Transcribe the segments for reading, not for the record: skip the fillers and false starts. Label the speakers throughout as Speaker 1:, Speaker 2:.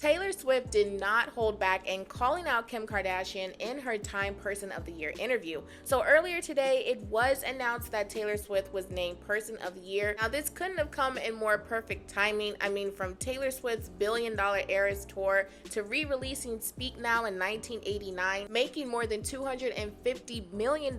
Speaker 1: Taylor Swift did not hold back in calling out Kim Kardashian in her Time Person of the Year interview. So earlier today, it was announced that Taylor Swift was named Person of the Year. Now, this couldn't have come in more perfect timing. I mean, from Taylor Swift's billion-dollar Eras tour to re-releasing Speak Now in 1989, making more than $250 million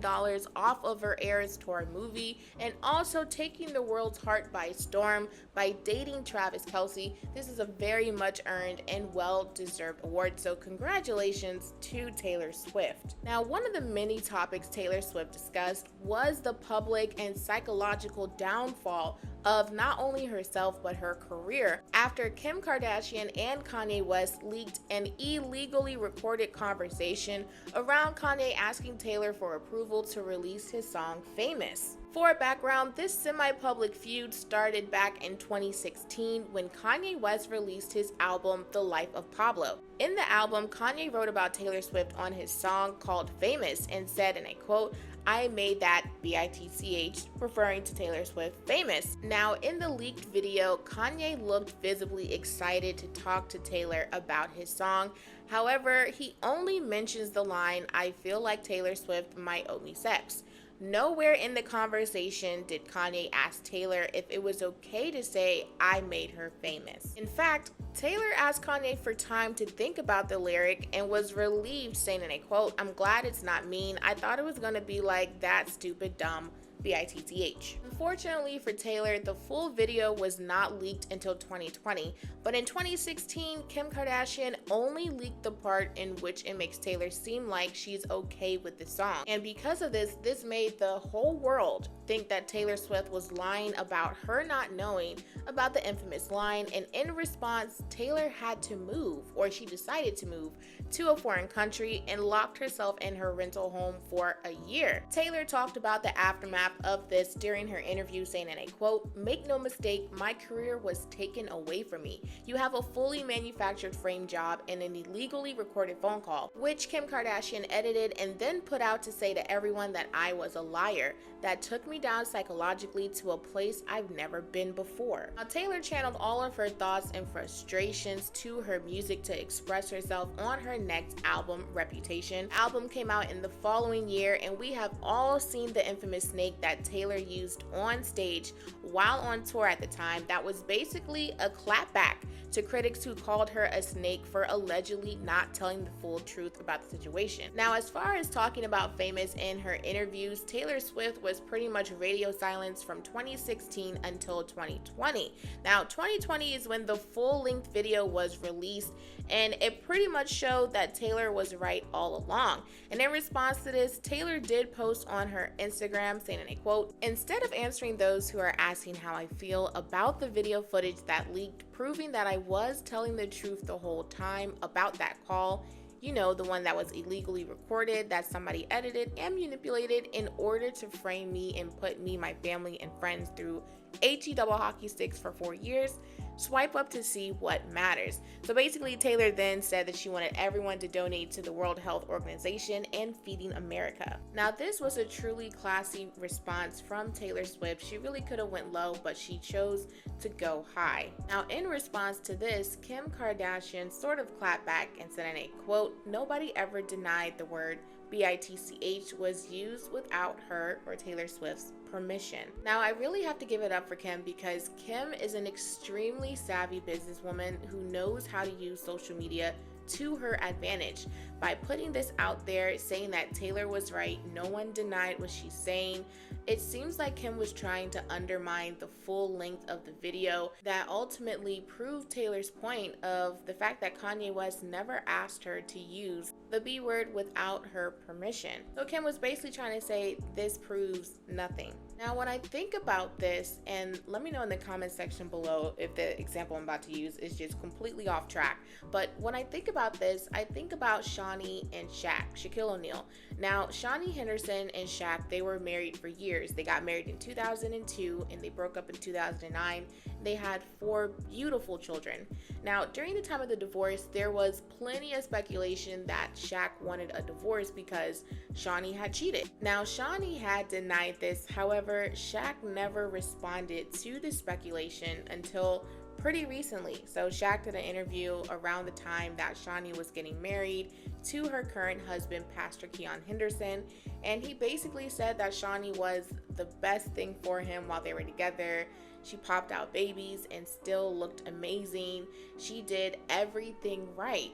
Speaker 1: off of her Eras tour movie, and also taking the world's heart by storm by dating Travis Kelce. This is a very much earned and well-deserved award, so congratulations to Taylor Swift. Now, one of the many topics Taylor Swift discussed was the public and psychological downfall of not only herself but her career after Kim Kardashian and Kanye West leaked an illegally recorded conversation around Kanye asking Taylor for approval to release his song Famous. For background, this semi-public feud started back in 2016 when Kanye West released his album The Life of Pablo. In the album, Kanye wrote about Taylor Swift on his song called Famous and said, and I quote, "I made that bitch," referring to Taylor Swift, famous. Now, in the leaked video, Kanye looked visibly excited to talk to Taylor about his song. However, he only mentions the line, "I feel like Taylor Swift might owe me sex." Nowhere in the conversation did Kanye ask Taylor if it was okay to say, "I made her famous." In fact, Taylor asked Kanye for time to think about the lyric and was relieved, saying, and I quote, "I'm glad it's not mean. I thought it was gonna be like that stupid dumb bitch." Unfortunately for Taylor, the full video was not leaked until 2020, but in 2016, Kim Kardashian only leaked the part in which it makes Taylor seem like she's okay with the song. And because of this, this made the whole world think that Taylor Swift was lying about her not knowing about the infamous line, and in response, Taylor had to move, or she decided to move, to a foreign country and locked herself in her rental home for a year. Taylor talked about the aftermath of this during her interview, saying, and I quote, "Make no mistake, my career was taken away from me. You have a fully manufactured frame job and an illegally recorded phone call," which Kim Kardashian edited and then put out to say to everyone that I was a liar. That took me down psychologically to a place I've never been before. Now, Taylor channeled all of her thoughts and frustrations to her music to express herself on her next album, Reputation. The album came out in the following year, and we have all seen the infamous snake that Taylor used on stage while on tour at the time. That was basically a clapback to critics who called her a snake for allegedly not telling the full truth about the situation. Now, as far as talking about Famous in her interviews, Taylor Swift was pretty much radio silence from 2016 until 2020. Now, 2020 is when the full-length video was released, and it pretty much showed that Taylor was right all along. And in response to this, Taylor did post on her Instagram saying, and I quote, "Instead of answering those who are asking how I feel about the video footage that leaked proving that I was telling the truth the whole time about that call, you know, the one that was illegally recorded, that somebody edited and manipulated in order to frame me and put me, my family, and friends through HE double hockey sticks for 4 years, swipe up to see what matters." So basically, Taylor then said that she wanted everyone to donate to the World Health Organization and Feeding America. Now, this was a truly classy response from Taylor Swift. She really could have went low, but she chose to go high. Now, in response to this, Kim Kardashian sort of clapped back and said, and I quote, "Nobody ever denied the word bitch was used without her or Taylor Swift's permission." Now, I really have to give it up for Kim, because Kim is an extremely savvy businesswoman who knows how to use social media to her advantage. By putting this out there, saying that Taylor was right, no one denied what she's saying, it seems like Kim was trying to undermine the full length of the video that ultimately proved Taylor's point of the fact that Kanye West never asked her to use the B word without her permission. So Kim was basically trying to say this proves nothing. Now, when I think about this, and let me know in the comment section below if the example I'm about to use is just completely off track, but when I think about this, I think about Shawnee and Shaquille O'Neal. Now, Shawnee Henderson and Shaq, they were married for years. They got married in 2002 and they broke up in 2009. They had 4 beautiful children. Now, during the time of the divorce, there was plenty of speculation that Shaq wanted a divorce because Shawnee had cheated. Now, Shawnee had denied this. However, Shaq never responded to the speculation until pretty recently. So Shaq did an interview around the time that Shawnee was getting married to her current husband, Pastor Keon Henderson, and he basically said that Shawnee was the best thing for him while they were together. She popped out babies and still looked amazing. She did everything right.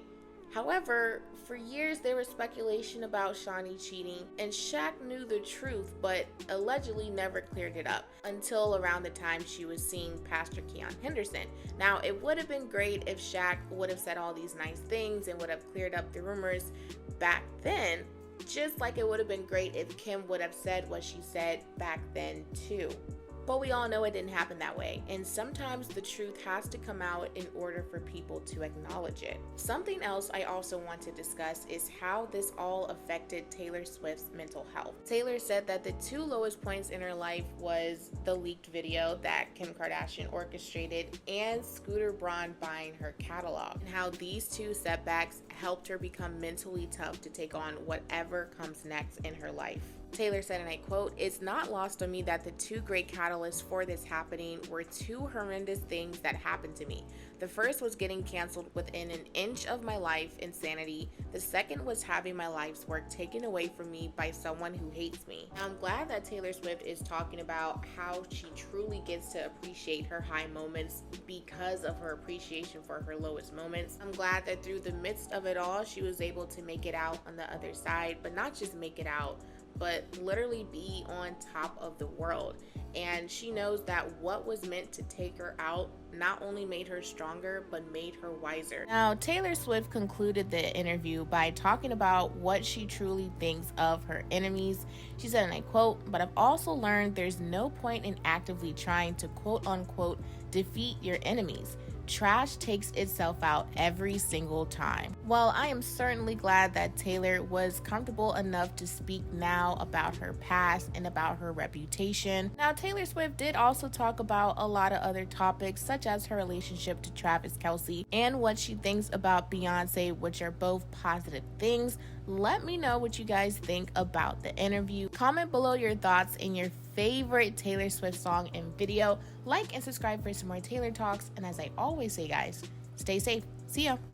Speaker 1: However, for years there was speculation about Shawnee cheating, and Shaq knew the truth but allegedly never cleared it up until around the time she was seeing Pastor Keon Henderson. Now, it would have been great if Shaq would have said all these nice things and would have cleared up the rumors back then, just like it would have been great if Kim would have said what she said back then too. But we all know it didn't happen that way, and sometimes the truth has to come out in order for people to acknowledge it. Something else I also want to discuss is how this all affected Taylor Swift's mental health. Taylor said that the two lowest points in her life was the leaked video that Kim Kardashian orchestrated and Scooter Braun buying her catalog, and how these two setbacks helped her become mentally tough to take on whatever comes next in her life. Taylor said, and I quote, "It's not lost on me that the two great catalysts for this happening were two horrendous things that happened to me. The first was getting canceled within an inch of my life insanity. The second was having my life's work taken away from me by someone who hates me." Now, I'm glad that Taylor Swift is talking about how she truly gets to appreciate her high moments because of her appreciation for her lowest moments. I'm glad that through the midst of it all, she was able to make it out on the other side, but not just make it out, but literally be on top of the world. And she knows that what was meant to take her out not only made her stronger, but made her wiser. Now, Taylor Swift concluded the interview by talking about what she truly thinks of her enemies. She said, and I quote, "But I've also learned there's no point in actively trying to quote unquote defeat your enemies. Trash takes itself out every single time." Well, I am certainly glad that Taylor was comfortable enough to speak now about her past and about her reputation. Now, Taylor Swift did also talk about a lot of other topics, such as her relationship to Travis Kelce and what she thinks about Beyonce, which are both positive things. Let me know what you guys think about the interview. Comment below your thoughts and your favorite Taylor Swift song and video. Like and subscribe for some more Taylor talks. And as I always say, guys, stay safe. See ya.